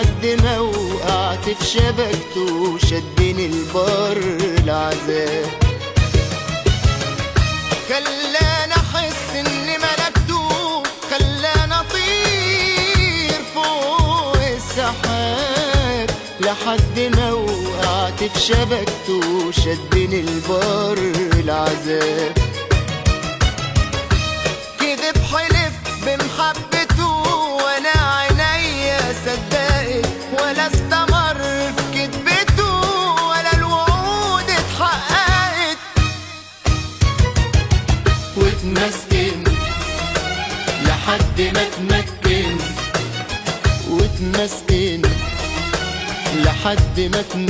لحد ما وقعت في شبكته شدني البر العذاب. خلاني احس اني ملكته، خلاني اطير فوق السحاب لحد ما وقعت في شبكته شدني البر العذاب. كذب حلف بمحبته وانا عينيا صدقت، ولا استمر في كذبته ولا الوعود اتحققت. واتمسكن لحد ما اتمكن، واتمسكن لحد ما اتمكن.